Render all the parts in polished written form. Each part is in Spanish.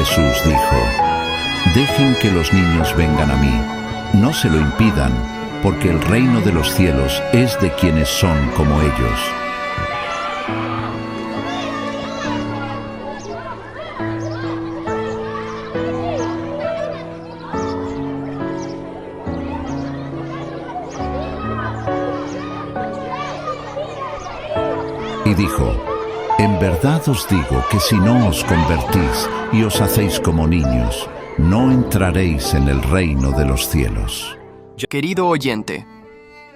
Jesús dijo: «Dejen que los niños vengan a mí, no se lo impidan, porque el reino de los cielos es de quienes son como ellos». Y dijo: «En verdad os digo que si no os convertís y os hacéis como niños, no entraréis en el reino de los cielos». Querido oyente,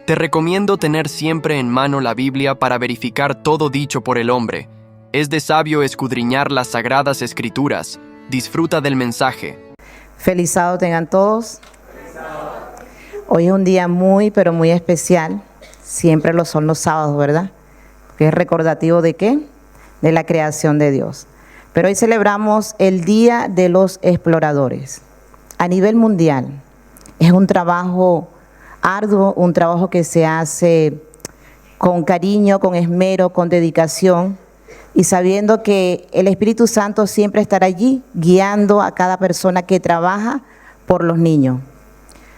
te recomiendo tener siempre en mano la Biblia para verificar todo dicho por el hombre. Es de sabio escudriñar las sagradas escrituras. Disfruta del mensaje. Feliz sábado tengan todos. Hoy es un día muy, pero muy especial. Siempre lo son los sábados, ¿verdad? Que es recordativo ¿de qué? De la creación de Dios. Pero hoy celebramos el Día de los Exploradores. A nivel mundial, es un trabajo arduo, un trabajo que se hace con cariño, con esmero, con dedicación, y sabiendo que el Espíritu Santo siempre estará allí, guiando a cada persona que trabaja por los niños.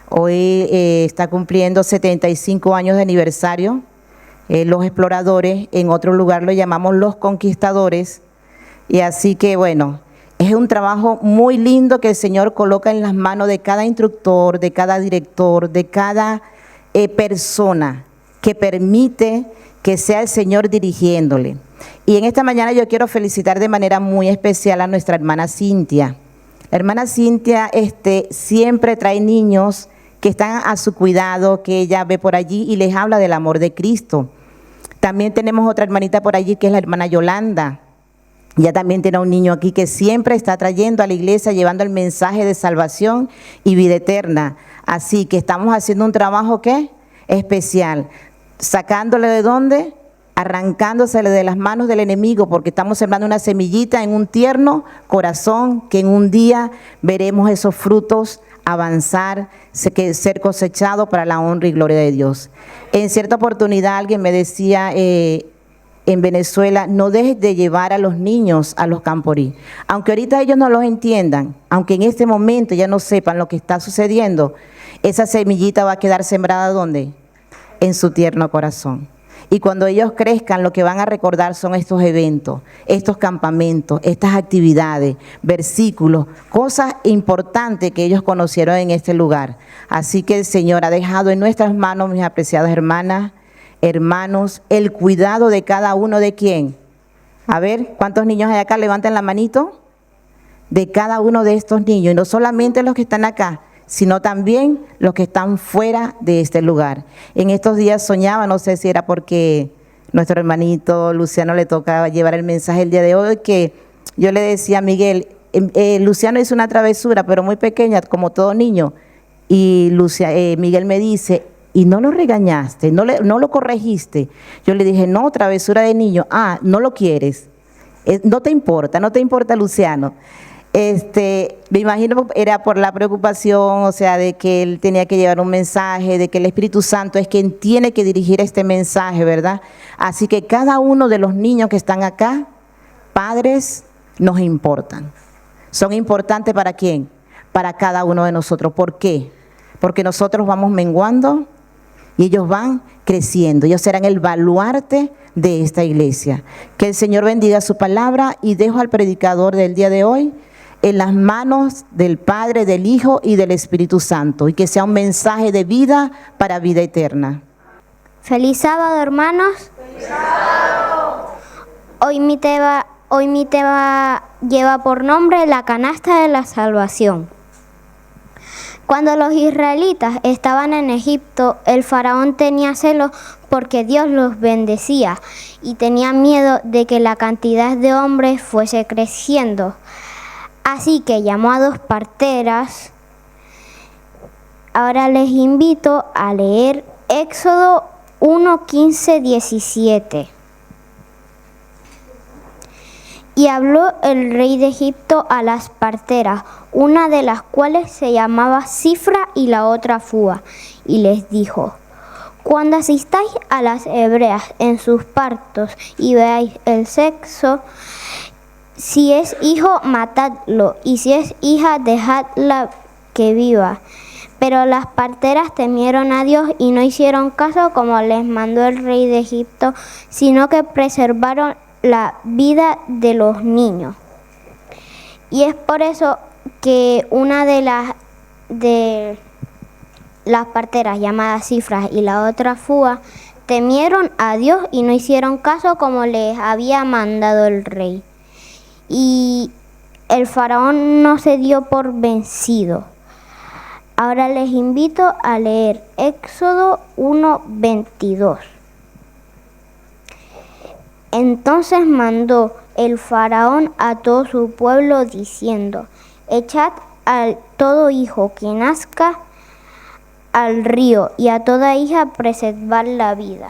Hoy está cumpliendo 75 años de aniversario. Los exploradores, en otro lugar lo llamamos los conquistadores, y así que bueno, es un trabajo muy lindo que el Señor coloca en las manos de cada instructor, de cada director, de cada persona que permite que sea el Señor dirigiéndole. Y en esta mañana yo quiero felicitar de manera muy especial a nuestra hermana Cintia. La hermana Cintia siempre trae niños que están a su cuidado, que ella ve por allí y les habla del amor de Cristo. También tenemos otra hermanita por allí que es la hermana Yolanda. Ella también tiene un niño aquí que siempre está trayendo a la iglesia, llevando el mensaje de salvación y vida eterna. Así que estamos haciendo un trabajo, ¿qué? Especial. Sacándole de dónde, arrancándosele de las manos del enemigo, porque estamos sembrando una semillita en un tierno corazón que en un día veremos esos frutos avanzar, ser cosechado para la honra y gloria de Dios. En cierta oportunidad alguien me decía en Venezuela: no dejes de llevar a los niños a los camporí. Aunque ahorita ellos no los entiendan, aunque en este momento ya no sepan lo que está sucediendo, esa semillita va a quedar sembrada ¿dónde? En su tierno corazón. Y cuando ellos crezcan, lo que van a recordar son estos eventos, estos campamentos, estas actividades, versículos, cosas importantes que ellos conocieron en este lugar. Así que el Señor ha dejado en nuestras manos, mis apreciadas hermanas, hermanos, el cuidado de cada uno de quién. A ver, ¿cuántos niños hay acá? Levanten la manito. De cada uno de estos niños, y no solamente los que están acá, sino también los que están fuera de este lugar. En estos días soñaba, no sé si era porque nuestro hermanito Luciano le toca llevar el mensaje el día de hoy, que yo le decía a Miguel, Luciano hizo una travesura, pero muy pequeña, como todo niño, y Miguel me dice: ¿y no lo regañaste? ¿No lo corregiste? Yo le dije: no, travesura de niño. Ah, no lo quieres. No te importa, Luciano. Me imagino era por la preocupación, o sea, de que él tenía que llevar un mensaje, de que el Espíritu Santo es quien tiene que dirigir este mensaje, ¿verdad? Así que cada uno de los niños que están acá, padres, nos importan. ¿Son importantes para quién? Para cada uno de nosotros. ¿Por qué? Porque nosotros vamos menguando y ellos van creciendo. Ellos serán el baluarte de esta iglesia. Que el Señor bendiga su palabra, y dejo al predicador del día de hoy en las manos del Padre, del Hijo y del Espíritu Santo, y que sea un mensaje de vida para vida eterna. Feliz sábado, hermanos. Feliz sábado. Hoy mi tema lleva por nombre la canasta de la salvación. Cuando los israelitas estaban en Egipto, el faraón tenía celos porque Dios los bendecía y tenía miedo de que la cantidad de hombres fuese creciendo. Así que llamó a 2 parteras. Ahora les invito a leer Éxodo 1, 15, 17. Y habló el rey de Egipto a las parteras, una de las cuales se llamaba Cifra y la otra Fúa, y les dijo: cuando asistáis a las hebreas en sus partos y veáis el sexo, Si es hijo, matadlo, y si es hija, dejadla que viva. Pero las parteras temieron a Dios y no hicieron caso como les mandó el rey de Egipto, sino que preservaron la vida de los niños. Y es por eso que una de las parteras, llamadas Cifras, y la otra Fúa, temieron a Dios y no hicieron caso como les había mandado el rey. Y el faraón no se dio por vencido. Ahora les invito a leer Éxodo 1:22. Entonces mandó el faraón a todo su pueblo diciendo: echad a todo hijo que nazca al río y a toda hija preservad la vida.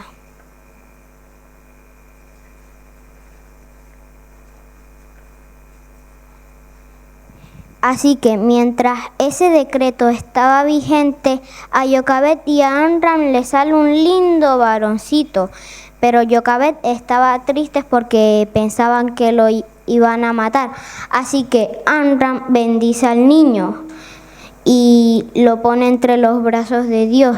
Así que mientras ese decreto estaba vigente, a Jochebed y a Amram le sale un lindo varoncito, pero Jochebed estaba triste porque pensaban que lo iban a matar. Así que Amram bendice al niño y lo pone entre los brazos de Dios.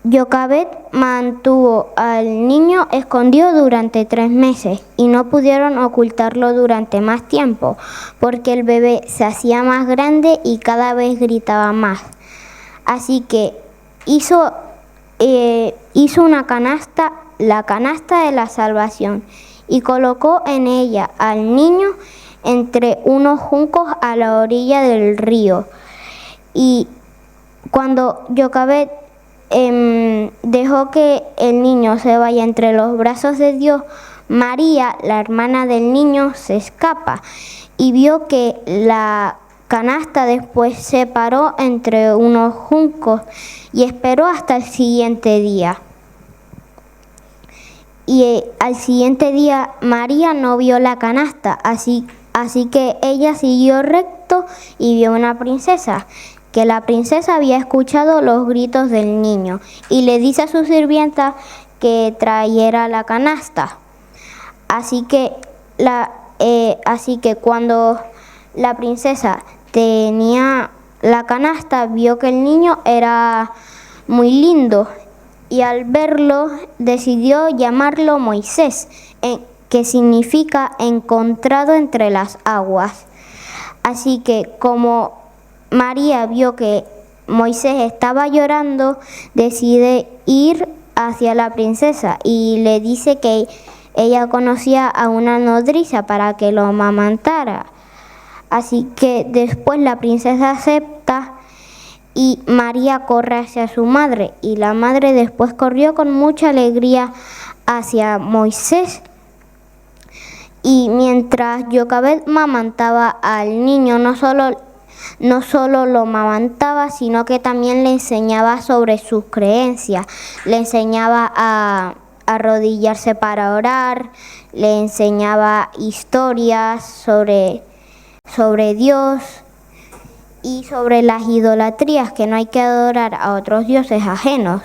Jochebed mantuvo al niño escondido durante 3 meses y no pudieron ocultarlo durante más tiempo porque el bebé se hacía más grande y cada vez gritaba más. Así que hizo una canasta, la canasta de la salvación, y colocó en ella al niño entre unos juncos a la orilla del río. Y cuando Jochebed dejó que el niño se vaya entre los brazos de Dios, María, la hermana del niño, se escapa y vio que la canasta después se paró entre unos juncos y esperó hasta el siguiente día. Y al siguiente día María no vio la canasta, así que ella siguió recto y vio una princesa, que la princesa había escuchado los gritos del niño y le dice a su sirvienta que trayera la canasta. Así que cuando la princesa tenía la canasta, vio que el niño era muy lindo y al verlo decidió llamarlo Moisés, que significa encontrado entre las aguas. Así que como María vio que Moisés estaba llorando, decide ir hacia la princesa y le dice que ella conocía a una nodriza para que lo amamantara. Así que después la princesa acepta y María corre hacia su madre, y la madre después corrió con mucha alegría hacia Moisés. Y mientras Jochebed amamantaba al niño, no solo lo amamantaba, sino que también le enseñaba sobre sus creencias, le enseñaba a arrodillarse para orar, le enseñaba historias sobre Dios y sobre las idolatrías, que no hay que adorar a otros dioses ajenos.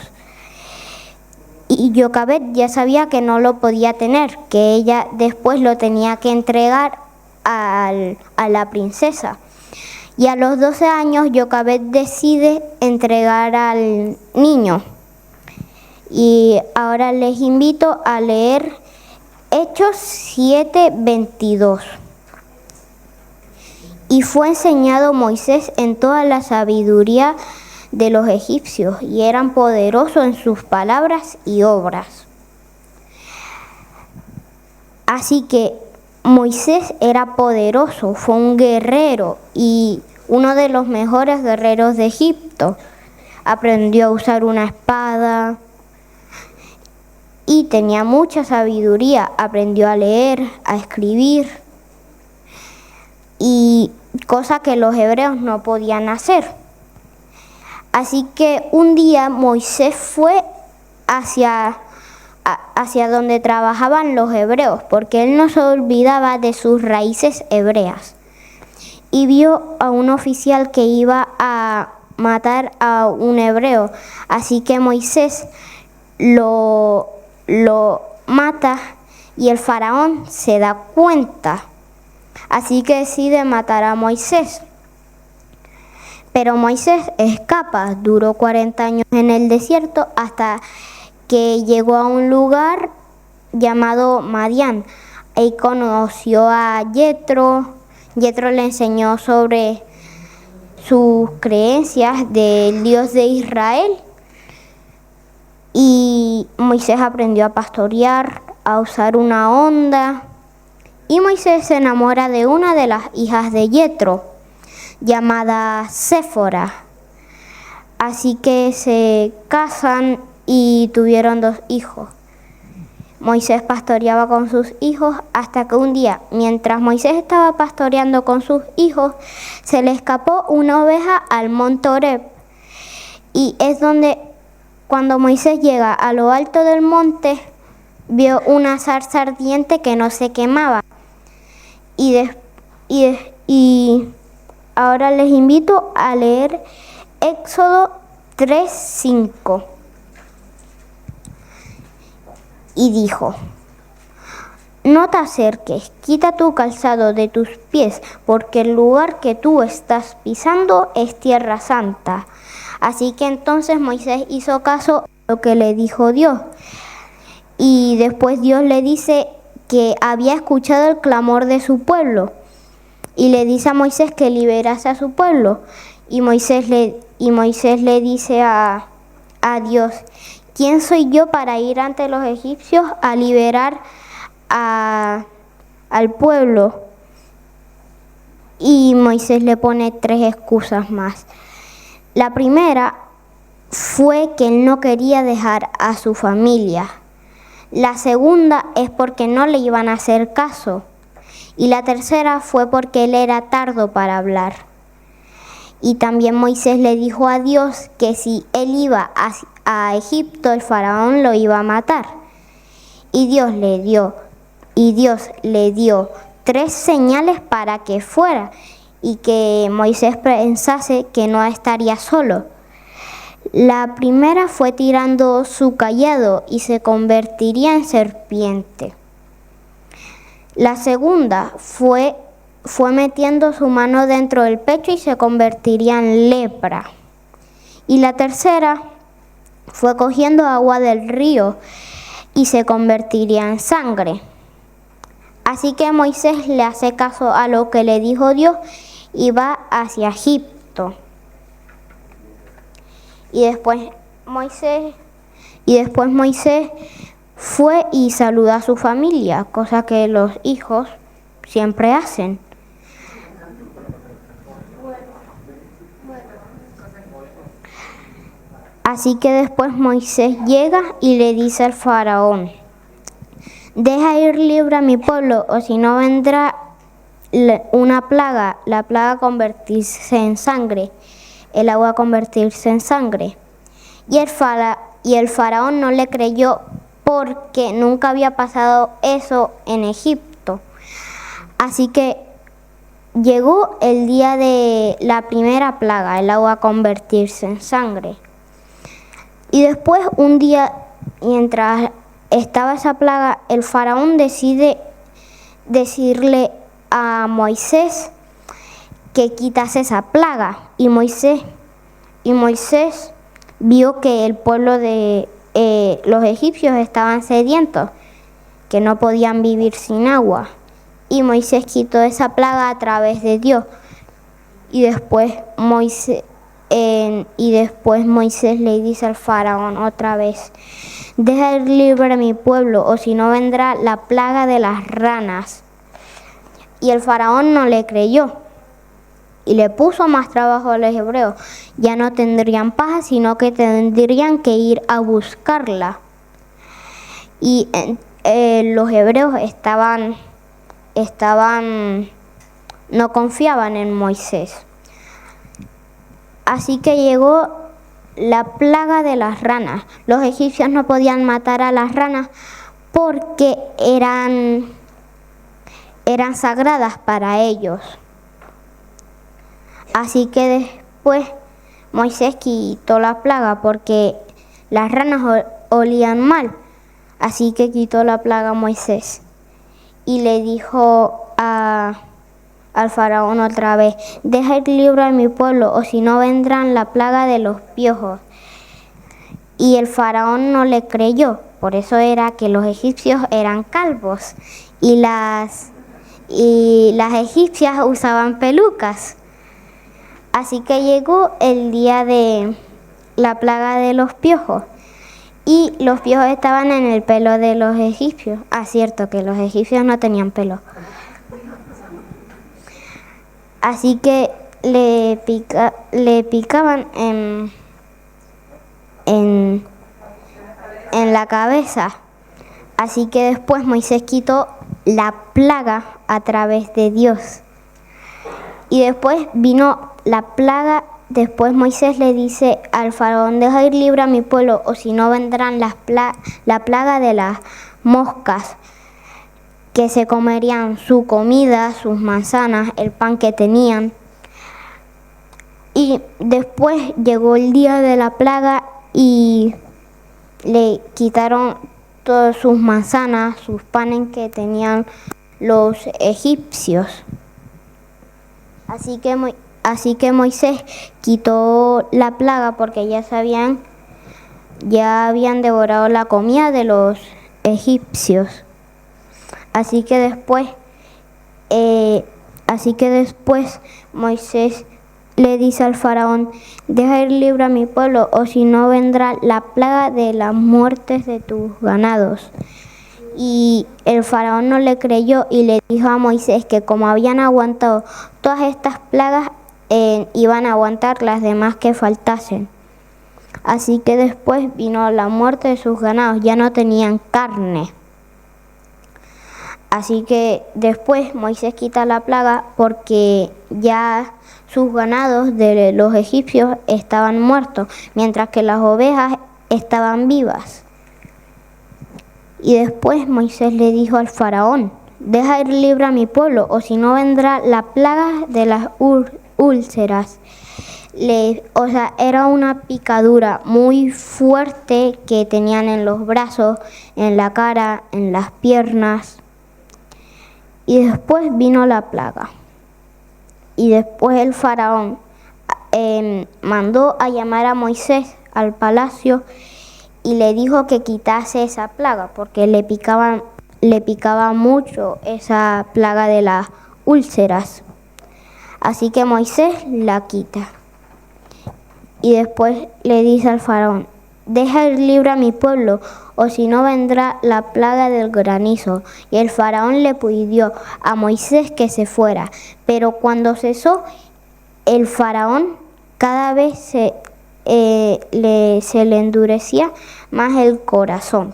Y Jochebed ya sabía que no lo podía tener, que ella después lo tenía que entregar a la princesa. Y a los 12 años Jochebed decide entregar al niño. Y ahora les invito a leer Hechos 7:22. Y fue enseñado Moisés en toda la sabiduría de los egipcios, y eran poderosos en sus palabras y obras. Así que Moisés era poderoso, fue un guerrero y uno de los mejores guerreros de Egipto. Aprendió a usar una espada y tenía mucha sabiduría. Aprendió a leer, a escribir, y cosa que los hebreos no podían hacer. Así que un día Moisés fue hacia donde trabajaban los hebreos, porque él no se olvidaba de sus raíces hebreas. Y vio a un oficial que iba a matar a un hebreo. Así que Moisés lo mata y el faraón se da cuenta. Así que decide matar a Moisés. Pero Moisés escapa, duró 40 años en el desierto hasta que llegó a un lugar llamado Madián. Ahí conoció a Yetro. Yetro le enseñó sobre sus creencias del Dios de Israel. Y Moisés aprendió a pastorear, a usar una honda. Y Moisés se enamora de una de las hijas de Yetro, llamada Séfora. Así que se casan y tuvieron 2 hijos. Moisés pastoreaba con sus hijos hasta que un día, mientras Moisés estaba pastoreando con sus hijos, se le escapó una oveja al monte Horeb. Y es donde, cuando Moisés llega a lo alto del monte, vio una zarza ardiente que no se quemaba. Y ahora les invito a leer Éxodo 3:5. Y dijo: no te acerques, quita tu calzado de tus pies, porque el lugar que tú estás pisando es tierra santa. Así que entonces Moisés hizo caso a lo que le dijo Dios. Y después Dios le dice que había escuchado el clamor de su pueblo. Y le dice a Moisés que liberase a su pueblo. Y Moisés le dice a Dios: ¿quién soy yo para ir ante los egipcios a liberar al pueblo? Y Moisés le pone 3 excusas más. La primera fue que él no quería dejar a su familia. La segunda es porque no le iban a hacer caso. Y la tercera fue porque él era tardo para hablar. Y también Moisés le dijo a Dios que si él iba a Egipto, el faraón lo iba a matar. Y Dios le dio 3 señales para que fuera y que Moisés pensase que no estaría solo. La primera fue tirando su cayado y se convertiría en serpiente. La segunda fue metiendo su mano dentro del pecho y se convertiría en lepra. Y la tercera fue cogiendo agua del río y se convertiría en sangre. Así que Moisés le hace caso a lo que le dijo Dios y va hacia Egipto. Y después Moisés fue y saludó a su familia, cosa que los hijos siempre hacen. Así que después Moisés llega y le dice al faraón: deja ir libre a mi pueblo, o si no vendrá una plaga, la plaga convertirse en sangre, el agua convertirse en sangre. Y el faraón no le creyó porque nunca había pasado eso en Egipto. Así que llegó el día de la primera plaga, el agua convertirse en sangre. Y después un día, mientras estaba esa plaga, el faraón decide decirle a Moisés que quitase esa plaga. Y Moisés vio que el pueblo de los egipcios estaban sedientos, que no podían vivir sin agua. Y Moisés quitó esa plaga a través de Dios. Y después Moisés le dice al faraón otra vez: deja ir libre a mi pueblo, o si no vendrá la plaga de las ranas. Y el faraón no le creyó y le puso más trabajo a los hebreos. Ya no tendrían paja, sino que tendrían que ir a buscarla. Y los hebreos no confiaban en Moisés. Así que llegó la plaga de las ranas. Los egipcios no podían matar a las ranas porque eran sagradas para ellos. Así que después Moisés quitó la plaga porque las ranas olían mal. Así que quitó la plaga a Moisés y le dijo a al faraón otra vez: deja ir libre a mi pueblo, o si no vendrán la plaga de los piojos. Y el faraón no le creyó. Por eso era que los egipcios eran calvos y las egipcias usaban pelucas. Así que llegó el día de la plaga de los piojos y los piojos estaban en el pelo de los egipcios. Cierto que los egipcios no tenían pelo. Así que le picaban en la cabeza. Así que después Moisés quitó la plaga a través de Dios. Y después vino la plaga. Después Moisés le dice al faraón: deja ir libre a mi pueblo, o si no vendrán la plaga de las moscas, que se comerían su comida, sus manzanas, el pan que tenían. Y después llegó el día de la plaga y le quitaron todas sus manzanas, sus panes que tenían los egipcios. Así que Moisés quitó la plaga porque ya habían devorado la comida de los egipcios. Así que después Moisés le dice al faraón: deja ir libre a mi pueblo, o si no vendrá la plaga de las muertes de tus ganados. Y el faraón no le creyó y le dijo a Moisés que como habían aguantado todas estas plagas, iban a aguantar las demás que faltasen. Así que después vino la muerte de sus ganados, ya no tenían carne. Así que después Moisés quita la plaga porque ya sus ganados de los egipcios estaban muertos, mientras que las ovejas estaban vivas. Y después Moisés le dijo al faraón: deja ir libre a mi pueblo, o si no vendrá la plaga de las úlceras. Era una picadura muy fuerte que tenían en los brazos, en la cara, en las piernas. Y después vino la plaga. Y después el faraón mandó a llamar a Moisés al palacio y le dijo que quitase esa plaga porque le picaba mucho esa plaga de las úlceras. Así que Moisés la quita. Y después le dice al faraón: deja ir libre a mi pueblo, o si no vendrá la plaga del granizo. Y el faraón le pidió a Moisés que se fuera, pero cuando cesó, el faraón cada vez se le endurecía más el corazón.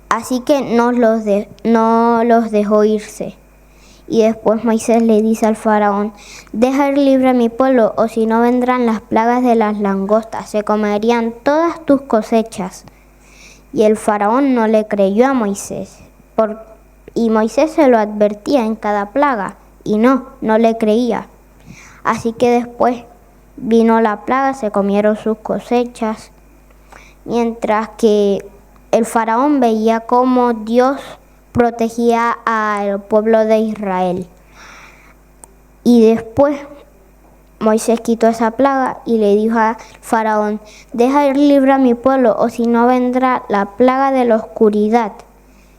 Así que no los dejó irse. Y después Moisés le dice al faraón: deja ir libre a mi pueblo, o si no vendrán las plagas de las langostas, se comerían todas tus cosechas. Y el faraón no le creyó a Moisés, y Moisés se lo advertía en cada plaga, y no le creía. Así que después vino la plaga, se comieron sus cosechas, mientras que el faraón veía cómo Dios protegía al pueblo de Israel. Y después Moisés quitó esa plaga y le dijo al faraón: deja ir libre a mi pueblo, o si no vendrá la plaga de la oscuridad.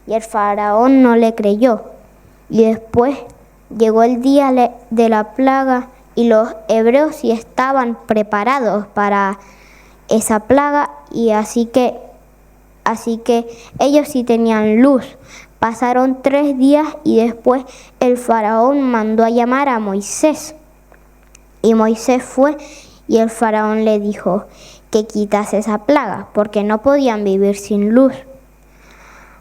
Y el faraón no le creyó. Y después llegó el día de la plaga y los hebreos sí estaban preparados para esa plaga, y así que ellos sí tenían luz. Pasaron 3 días y después el faraón mandó a llamar a Moisés. Y Moisés fue y el faraón le dijo que quitase esa plaga porque no podían vivir sin luz.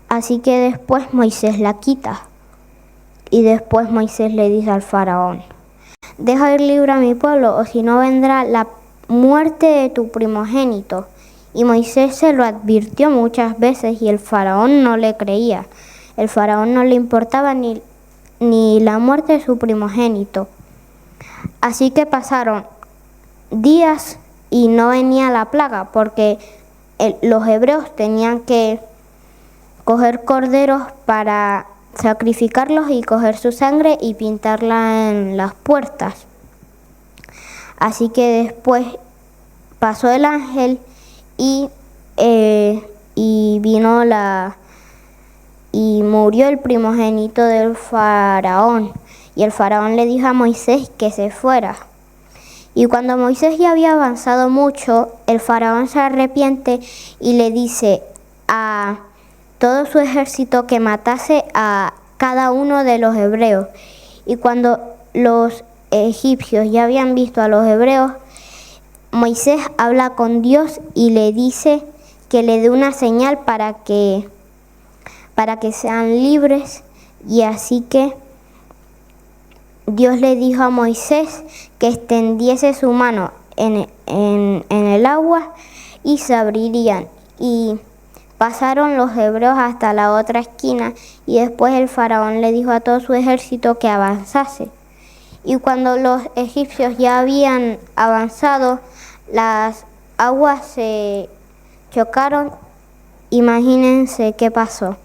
Así que después Moisés la quita. Y después Moisés le dice al faraón: deja ir libre a mi pueblo, o si no vendrá la muerte de tu primogénito. Y Moisés se lo advirtió muchas veces y el faraón no le creía. El faraón no le importaba ni la muerte de su primogénito. Así que pasaron días y no venía la plaga porque los hebreos tenían que coger corderos para sacrificarlos y coger su sangre y pintarla en las puertas. Así que después pasó el ángel y vino y murió el primogénito del faraón. Y el faraón le dijo a Moisés que se fuera. Y cuando Moisés ya había avanzado mucho, el faraón se arrepiente y le dice a todo su ejército que matase a cada uno de los hebreos. Y cuando los egipcios ya habían visto a los hebreos, Moisés habla con Dios y le dice que le dé una señal para que sean libres. Y así que Dios le dijo a Moisés que extendiese su mano en el agua y se abrirían. Y pasaron los hebreos hasta la otra esquina y después el faraón le dijo a todo su ejército que avanzase. Y cuando los egipcios ya habían avanzado, las aguas se chocaron. Imagínense qué pasó.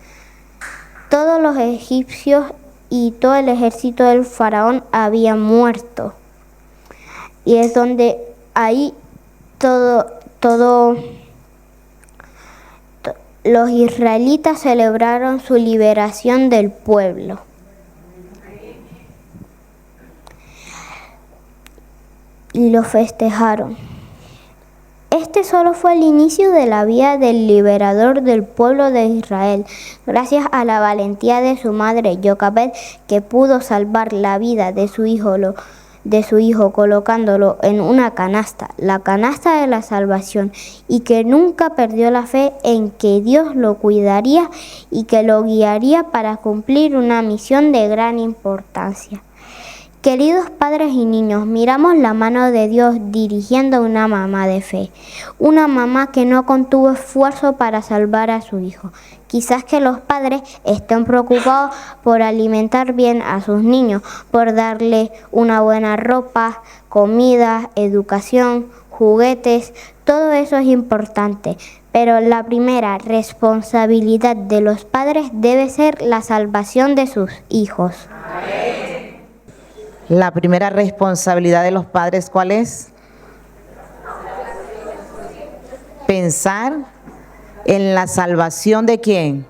Todos los egipcios y todo el ejército del faraón había muerto. Y es donde ahí los israelitas celebraron su liberación del pueblo. Y lo festejaron. Este solo fue el inicio de la vida del liberador del pueblo de Israel, gracias a la valentía de su madre Joquebed, que pudo salvar la vida de su hijo colocándolo en una canasta, la canasta de la salvación, y que nunca perdió la fe en que Dios lo cuidaría y que lo guiaría para cumplir una misión de gran importancia. Queridos padres y niños, miramos la mano de Dios dirigiendo a una mamá de fe, una mamá que no contuvo esfuerzo para salvar a su hijo. Quizás que los padres estén preocupados por alimentar bien a sus niños, por darle una buena ropa, comida, educación, juguetes, todo eso es importante. Pero la primera responsabilidad de los padres debe ser la salvación de sus hijos. Amén. La primera responsabilidad de los padres, ¿cuál es? Pensar en la salvación ¿de quién?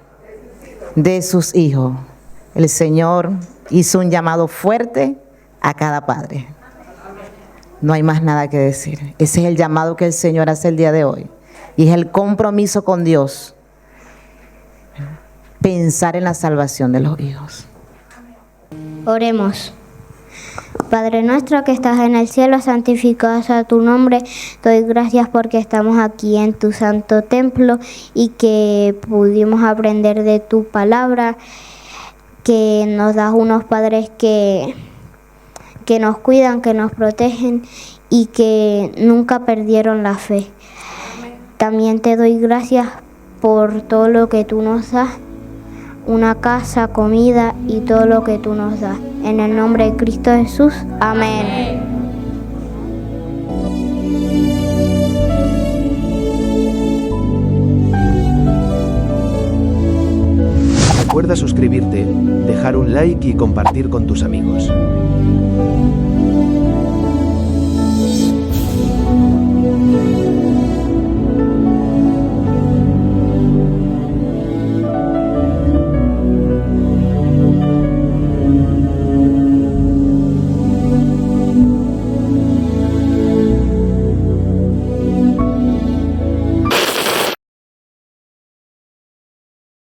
De sus hijos. El Señor hizo un llamado fuerte a cada padre. No hay más nada que decir. Ese es el llamado que el Señor hace el día de hoy. Y es el compromiso con Dios. Pensar en la salvación de los hijos. Oremos. Padre nuestro que estás en el cielo, santificado sea tu nombre. Doy gracias porque estamos aquí en tu santo templo y que pudimos aprender de tu palabra, que nos das unos padres que nos cuidan, que nos protegen y que nunca perdieron la fe. También te doy gracias por todo lo que tú nos das, una casa, comida y todo lo que tú nos das. En el nombre de Cristo Jesús. Amén. Recuerda suscribirte, dejar un like y compartir con tus amigos.